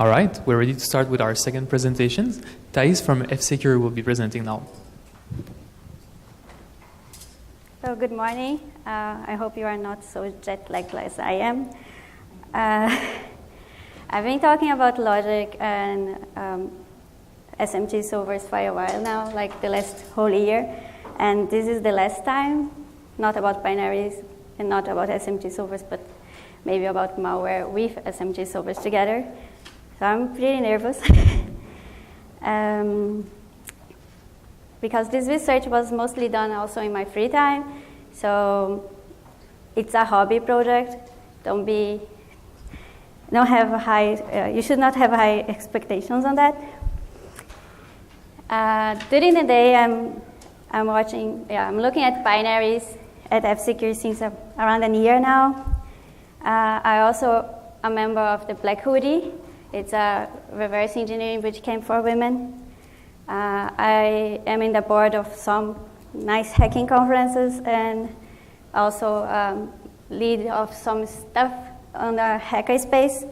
All right, we're ready to start with our second presentation. Thaís from F-Secure will be presenting now. So good morning. I hope you are not so jet-lagged as I am. I've been talking about logic and SMT solvers for a while now, like the last whole year. And this is the last time, not about binaries and not about SMT solvers, but maybe about malware with SMT solvers together. So I'm pretty nervous. Because this research was mostly done also in my free time. So it's a hobby project. You should not have high expectations on that. During the day, I'm looking at binaries at F-Secure since around a year now. I also a member of the Black Hoodie. It's a reverse engineering bootcamp for women. I am in the board of some nice hacking conferences and also lead of some stuff on the hackerspace.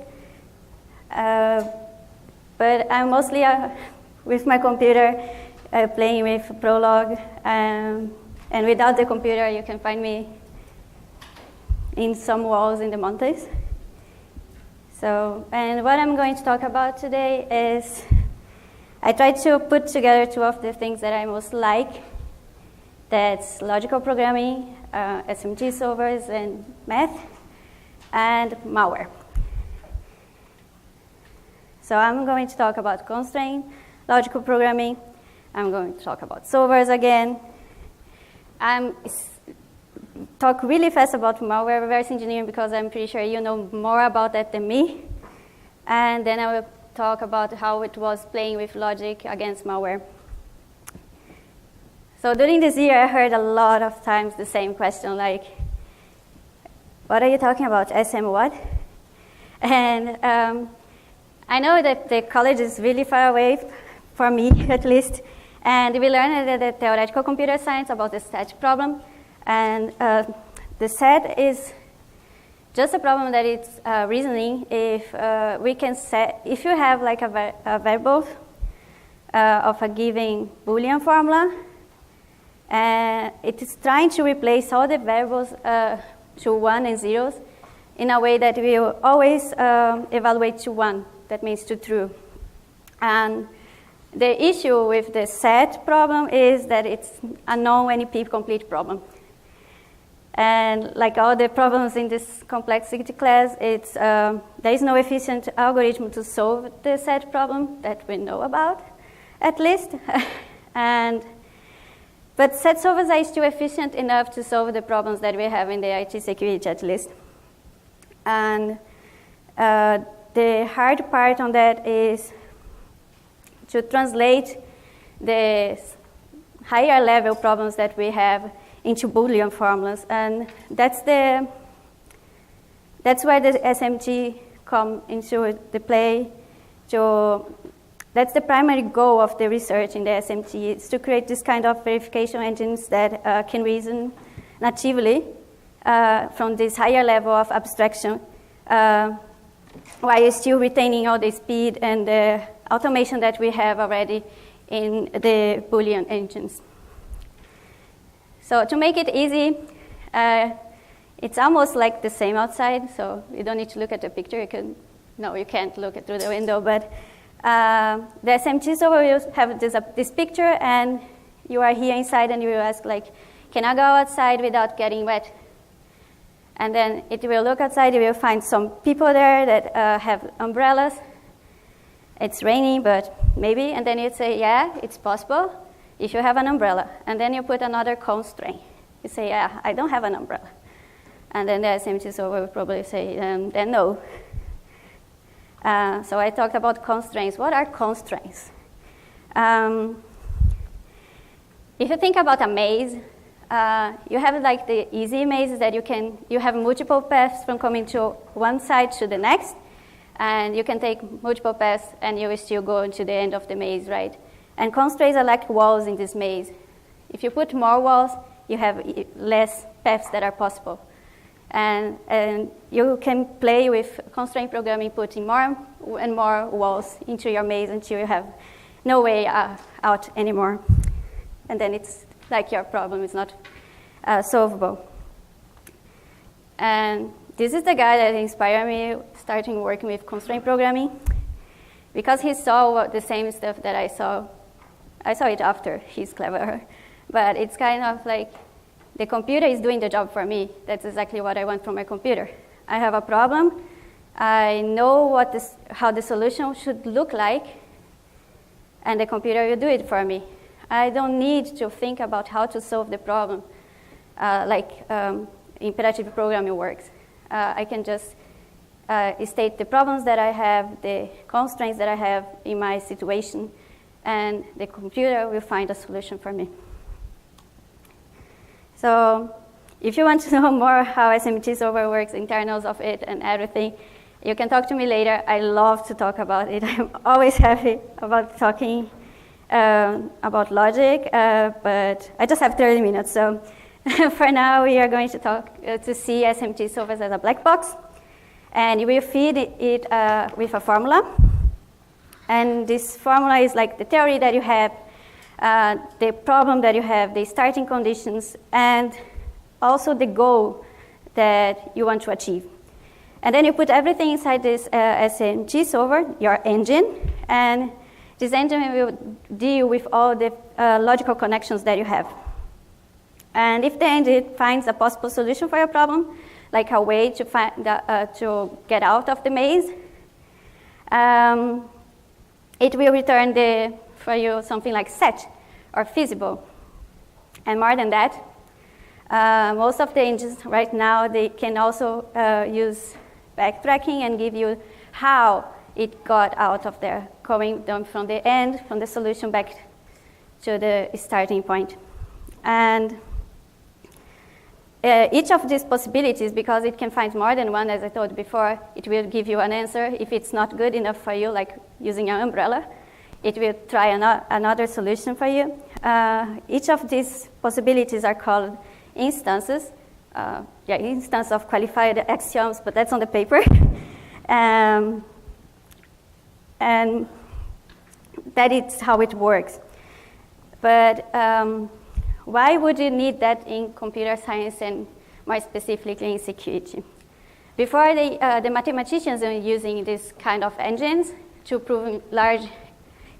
But I'm mostly with my computer playing with Prolog. And without the computer, you can find me in some walls in the mountains. So, and what I'm going to talk about today is I tried to put together two of the things that I most like. That's logical programming, SMT solvers, and math, and malware. So I'm going to talk about constraint, logical programming. I'm going to talk about solvers again. Talk really fast about malware reverse engineering because I'm pretty sure you know more about that than me. And then I will talk about how it was playing with logic against malware. So during this year, I heard a lot of times the same question, like, what are you talking about, SM what? And I know that the college is really far away, for me at least, and we learned the theoretical computer science about the set problem. And the set is just a problem that it's reasoning if we can set, if you have like a variable of a given Boolean formula, and it is trying to replace all the variables to 1 and 0s in a way that will always evaluate to 1, that means to true. And the issue with the set problem is that it's a non-NP complete problem. And like all the problems in this complexity class, there is no efficient algorithm to solve the set problem that we know about, at least. But set solvers are still efficient enough to solve the problems that we have in the IT security, at least. And the hard part on that is to translate the higher level problems that we have into Boolean formulas, and that's where the SMT come into the play. That's the primary goal of the research in the SMT, is to create this kind of verification engines that can reason natively from this higher level of abstraction, while still retaining all the speed and the automation that we have already in the Boolean engines. So to make it easy, it's almost like the same outside, so you don't need to look at the picture. You can't look through the window, but the SMT solver will have this picture, and you are here inside, and you will ask, like, can I go outside without getting wet? And then it will look outside, you will find some people there that have umbrellas. It's raining, but maybe, and then you'd say, yeah, it's possible if you have an umbrella. And then you put another constraint. You say, yeah, I don't have an umbrella. And then the SMT solver will probably say, then no. So I talked about constraints. What are constraints? If you think about a maze, you have like the easy mazes that you have multiple paths from coming to one side to the next, and you can take multiple paths and you will still go to the end of the maze, right? And constraints are like walls in this maze. If you put more walls, you have less paths that are possible. And you can play with constraint programming, putting more and more walls into your maze until you have no way out anymore. And then it's like your problem is not solvable. And this is the guy that inspired me starting working with constraint programming, because he saw the same stuff that I saw. I saw it after. He's clever. But it's kind of like the computer is doing the job for me. That's exactly what I want from my computer. I have a problem. I know how the solution should look like, and the computer will do it for me. I don't need to think about how to solve the problem like imperative programming works. I can just state the problems that I have, the constraints that I have in my situation, and the computer will find a solution for me. So if you want to know more how SMT solver works, internals of it and everything, you can talk to me later. I love to talk about it. I'm always happy about talking about logic, but I just have 30 minutes. So for now, we are going to talk to see SMT solvers as a black box. And you will feed it with a formula. And this formula is like the theory that you have, the problem that you have, the starting conditions, and also the goal that you want to achieve. And then you put everything inside this SMT solver, your engine, and this engine will deal with all the logical connections that you have. And if the engine finds a possible solution for your problem, like a way to to get out of the maze, it will return for you something like set or feasible. And more than that, most of the engines right now, they can also use backtracking and give you how it got out of there, going down from the end, from the solution back to the starting point. And each of these possibilities, because it can find more than one, as I told before, it will give you an answer. If it's not good enough for you, like using an umbrella, it will try another solution for you. Each of these possibilities are called instances. Instance of qualified axioms, but that's on the paper. And that is how it works. But why would you need that in computer science and more specifically in security? Before, the mathematicians were using this kind of engines to prove large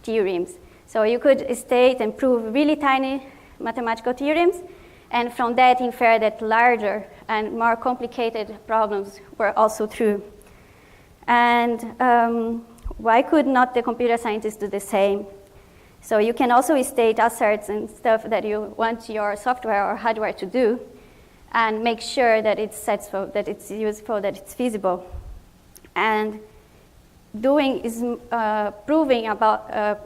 theorems. So you could state and prove really tiny mathematical theorems, and from that infer that larger and more complicated problems were also true. And why could not the computer scientists do the same? So you can also state asserts and stuff that you want your software or hardware to do, and make sure that it's successful, that it's useful, that it's feasible. And doing is proving about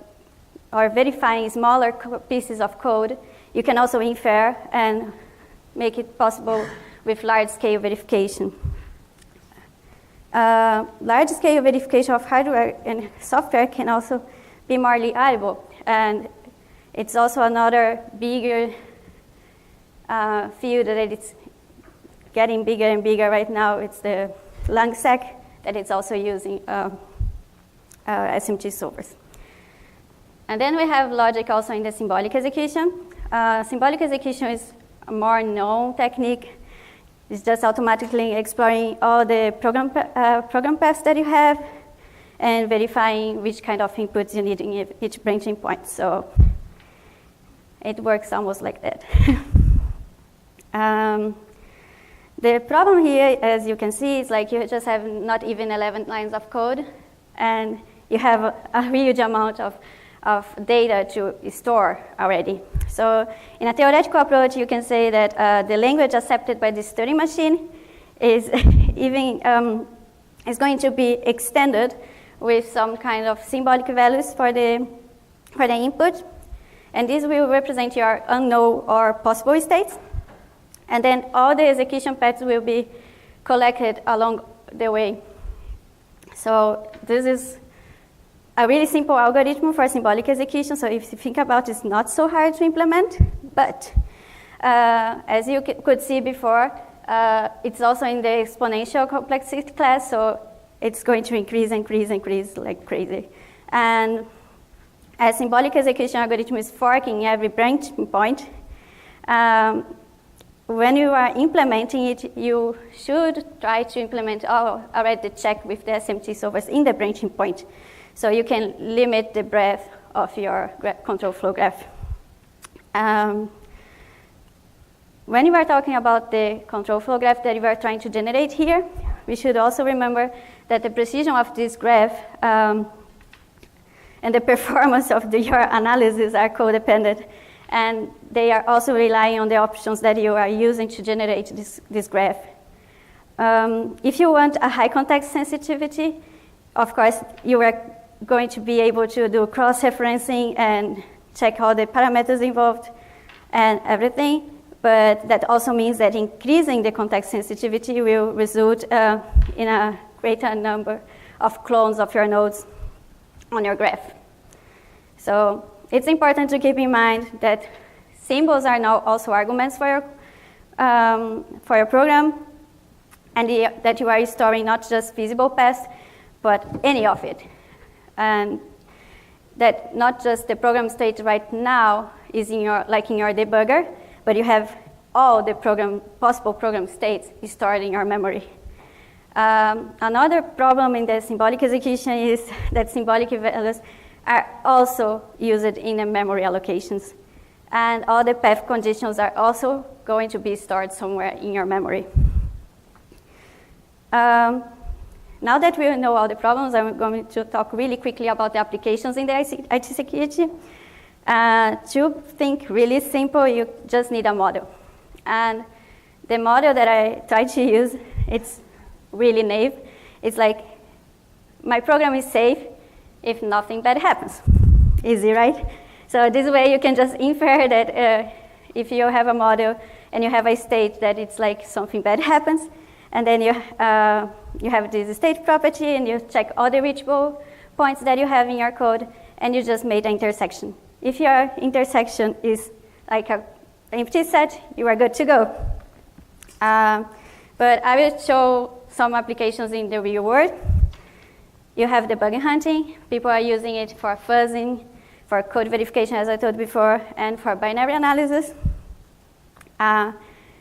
or verifying smaller pieces of code. You can also infer and make it possible with large-scale verification. Large-scale verification of hardware and software can also be more reliable. And it's also another bigger field that it's getting bigger and bigger right now. It's the LangSec that it's also using SMT solvers. And then we have logic also in the symbolic execution. Symbolic execution is a more known technique. It's just automatically exploring all the program paths that you have and verifying which kind of inputs you need in each branching point. So it works almost like that. The problem here, as you can see, is like you just have not even 11 lines of code, and you have a huge amount of data to store already. So in a theoretical approach, you can say that the language accepted by this Turing machine is even is going to be extended with some kind of symbolic values for the input, and this will represent your unknown or possible states. And then all the execution paths will be collected along the way. So this is a really simple algorithm for symbolic execution. So if you think about it, it's not so hard to implement. But as you could see before, it's also in the exponential complexity class, so it's going to increase like crazy. And a symbolic execution algorithm is forking every branching point. When you are implementing it, you should try to implement already the check with the SMT solvers in the branching point, so you can limit the breadth of your control flow graph. When you are talking about the control flow graph that you are trying to generate here, we should also remember that the precision of this graph and the performance of your analysis are codependent, and they are also relying on the options that you are using to generate this graph. If you want a high context sensitivity, of course, you are going to be able to do cross-referencing and check all the parameters involved and everything, but that also means that increasing the context sensitivity will result in a greater number of clones of your nodes on your graph. So it's important to keep in mind that symbols are now also arguments for your program, and that you are storing not just visible paths, but any of it. And that not just the program state right now is in your debugger, but you have all the possible program states stored in your memory. Another problem in the symbolic execution is that symbolic values are also used in the memory allocations. And all the path conditions are also going to be stored somewhere in your memory. Now that we know all the problems, I'm going to talk really quickly about the applications in the IT security. To think really simple, you just need a model. And the model that I try to use, it's really naive. It's like, my program is safe if nothing bad happens. Easy, right? So this way you can just infer that if you have a model and you have a state that it's like something bad happens, and then you have this state property and you check all the reachable points that you have in your code, and you just made an intersection. If your intersection is like an empty set, you are good to go. But I will show some applications in the real world. You have the bug hunting. People are using it for fuzzing, for code verification, as I told before, and for binary analysis.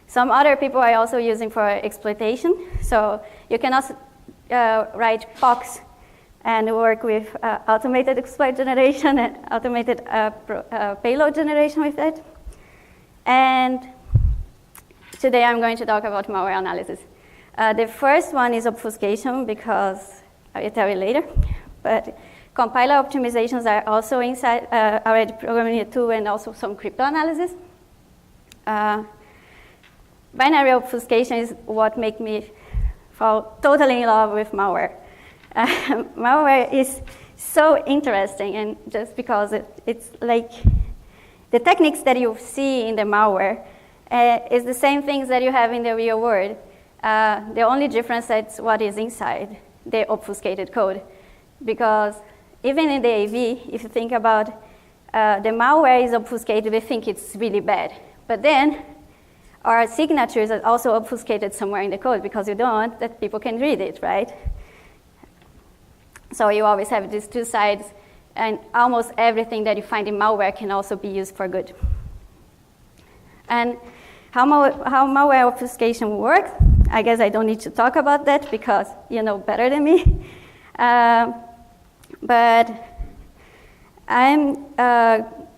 Some other people are also using for exploitation. So you can also write POCs and work with automated exploit generation and automated payload generation with it. And today I'm going to talk about malware analysis. The first one is obfuscation, because I will tell you later. But compiler optimizations are also inside already programming it too, and also some crypto analysis. Binary obfuscation is what makes me fall totally in love with malware. Malware is so interesting, and just because it's like the techniques that you see in the malware is the same things that you have in the real world. The only difference is what is inside the obfuscated code. Because even in the AV, if you think about the malware is obfuscated, we think it's really bad. But then our signatures are also obfuscated somewhere in the code, because you don't want that people can read it, right? So you always have these two sides, and almost everything that you find in malware can also be used for good. And how malware obfuscation works, I guess I don't need to talk about that, because you know better than me. But I'm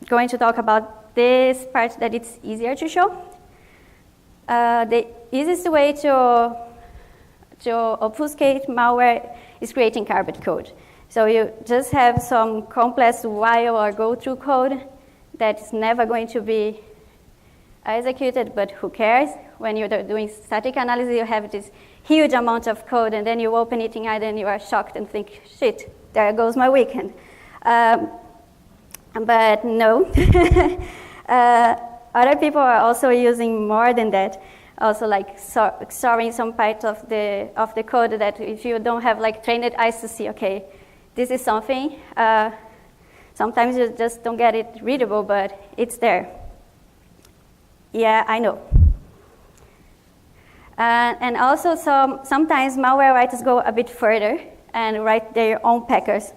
going to talk about this part that it's easier to show. The easiest way to obfuscate malware is creating garbage code. So you just have some complex while or go through code that's never going to be executed, but who cares? When you're doing static analysis, you have this huge amount of code, and then you open it in IDE and you are shocked and think, shit, there goes my weekend. But no. Other people are also using more than that. Also, like storing some part of the code that if you don't have like trained eyes to see, okay, this is something. Sometimes you just don't get it readable, but it's there. Yeah, I know. And also, sometimes malware writers go a bit further and write their own packers.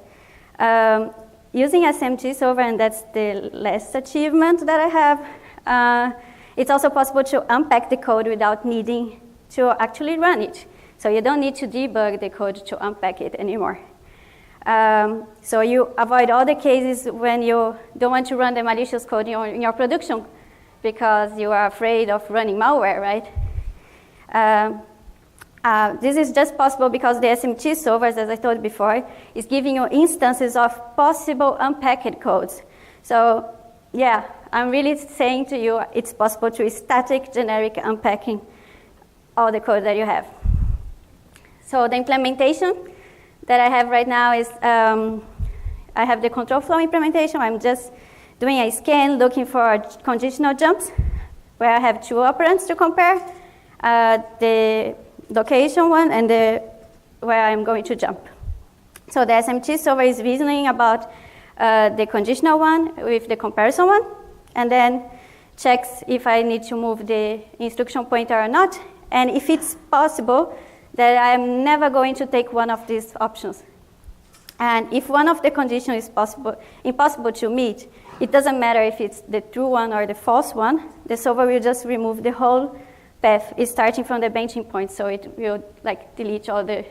Using SMT solver, and that's the last achievement that I have, it's also possible to unpack the code without needing to actually run it. So you don't need to debug the code to unpack it anymore. So you avoid all the cases when you don't want to run the malicious code in your production because you are afraid of running malware, right? This is just possible because the SMT solvers, as I told before, is giving you instances of possible unpacked codes. So yeah, I'm really saying to you it's possible to static generic unpacking all the code that you have. So the implementation that I have right now is I have the control flow implementation. I'm just doing a scan looking for conditional jumps where I have two operands to compare. The location one and where I'm going to jump. So the SMT solver is reasoning about the conditional one with the comparison one, and then checks if I need to move the instruction pointer or not, and if it's possible that I'm never going to take one of these options. And if one of the conditions is impossible to meet, it doesn't matter if it's the true one or the false one, the solver will just remove the whole path is starting from the benching point, so it will delete all the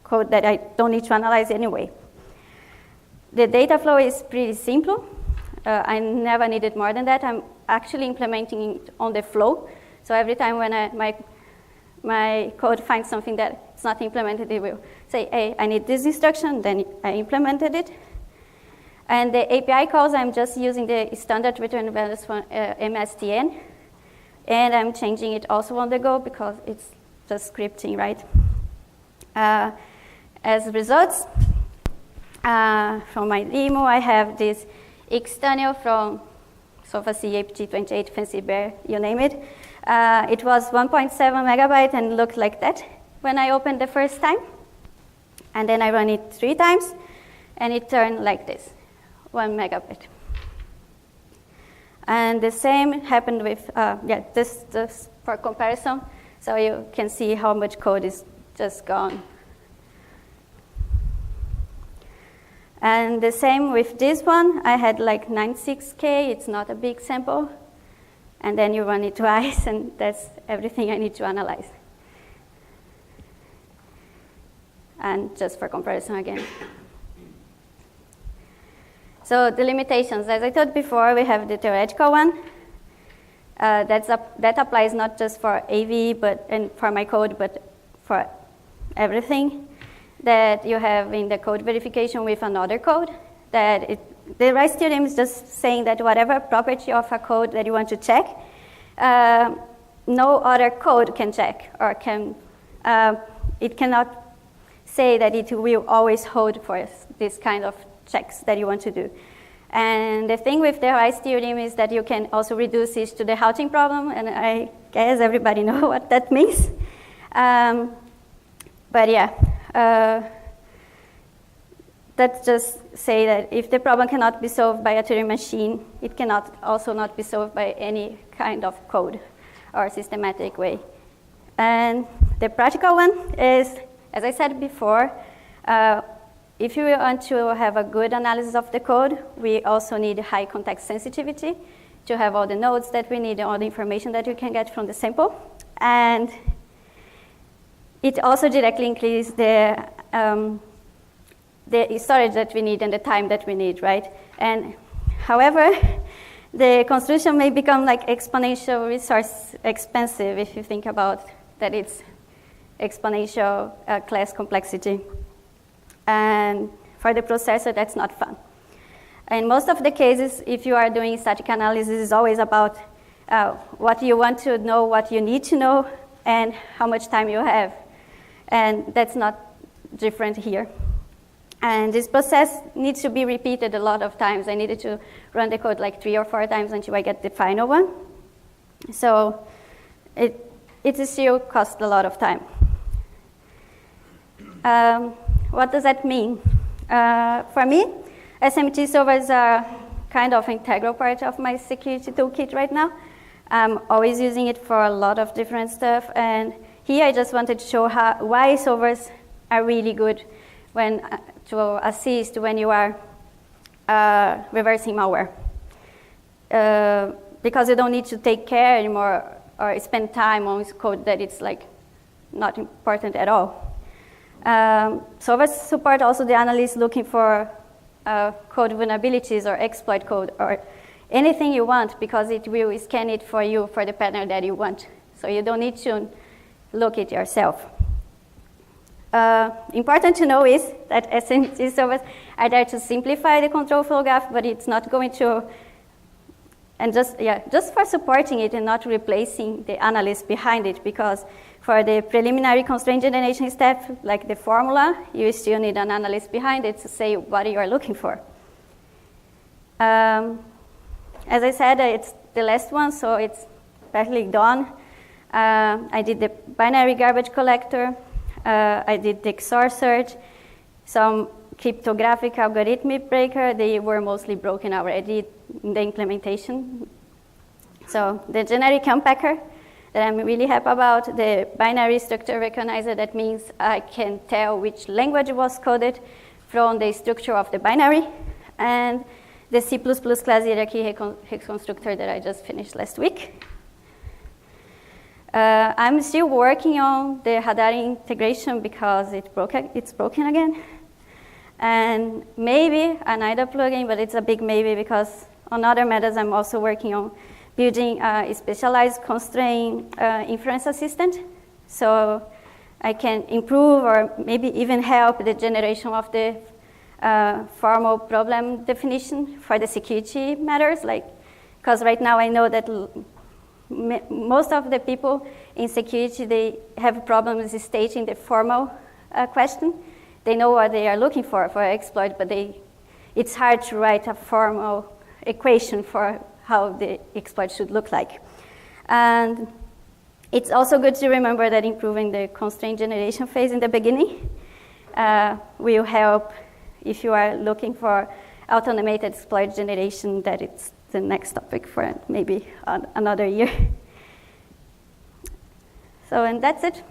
code that I don't need to analyze anyway. The data flow is pretty simple. I never needed more than that. I'm actually implementing it on the flow. So every time when my code finds something that is not implemented, it will say, hey, I need this instruction, then I implemented it. And the API calls, I'm just using the standard return values from MSTN. And I'm changing it also on the go because it's just scripting, right? As results, from my demo, I have this external from SofaC apt28 Fancy Bear, you name it. It was 1.7 megabyte and looked like that when I opened the first time. And then I run it 3 times, and it turned like this, 1 megabyte. And the same happened with, this for comparison. So you can see how much code is just gone. And the same with this one. I had like 96K. It's not a big sample. And then you run it twice, and that's everything I need to analyze. And just for comparison again. So the limitations, as I told before, we have the theoretical one. That applies not just for AV and for my code, but for everything that you have in the code verification with another code. The right theorem is just saying that whatever property of a code that you want to check, no other code can check, or it cannot say that it will always hold for this kind of checks that you want to do. And the thing with the right theorem is that you can also reduce it to the halting problem, and I guess everybody knows what that means. But yeah, let's just say that if the problem cannot be solved by a Turing machine, it cannot also not be solved by any kind of code or systematic way. And the practical one is, as I said before, if you want to have a good analysis of the code, we also need high context sensitivity to have all the nodes that we need, all the information that you can get from the sample. And it also directly increases the storage that we need and the time that we need, right? And however, the construction may become like exponential resource expensive if you think about that it's exponential class complexity. And for the processor, that's not fun. In most of the cases, if you are doing static analysis, it's always about what you want to know, what you need to know, and how much time you have. And that's not different here. And this process needs to be repeated a lot of times. I needed to run the code like 3 or 4 times until I get the final one. So it still costs a lot of time. What does that mean? For me, SMT solvers are kind of an integral part of my security toolkit right now. I'm always using it for a lot of different stuff, and here I just wanted to show why solvers are really good when to assist when you are reversing malware. Because you don't need to take care anymore or spend time on code that it's like not important at all. Solvers support also the analyst looking for code vulnerabilities or exploit code or anything you want, because it will scan it for you for the pattern that you want. So you don't need to look it yourself. Important to know is that SNC solvers are there to simplify the control flow graph, but it's not going to, and just for supporting it and not replacing the analyst behind it, because for the preliminary constraint generation step, like the formula, you still need an analyst behind it to say what you are looking for. As I said, it's the last one, so it's partly done. I did the binary garbage collector. I did the XOR search, some cryptographic algorithmic breaker. They were mostly broken already in the implementation. So the generic unpacker that I'm really happy about, the binary structure recognizer, that means I can tell which language was coded from the structure of the binary, and the C++ class hierarchy reconstructor that I just finished last week. I'm still working on the Hadari integration because it's broken again. And maybe another plugin, but it's a big maybe, because on other matters I'm also working on building a specialized constraint inference assistant. So I can improve or maybe even help the generation of the formal problem definition for the security matters. Because right now I know that most of the people in security, they have problems stating the formal question. They know what they are looking for exploit, but it's hard to write a formal equation for how the exploit should look like. And it's also good to remember that improving the constraint generation phase in the beginning will help if you are looking for automated exploit generation, that it's the next topic for maybe another year. So, and that's it.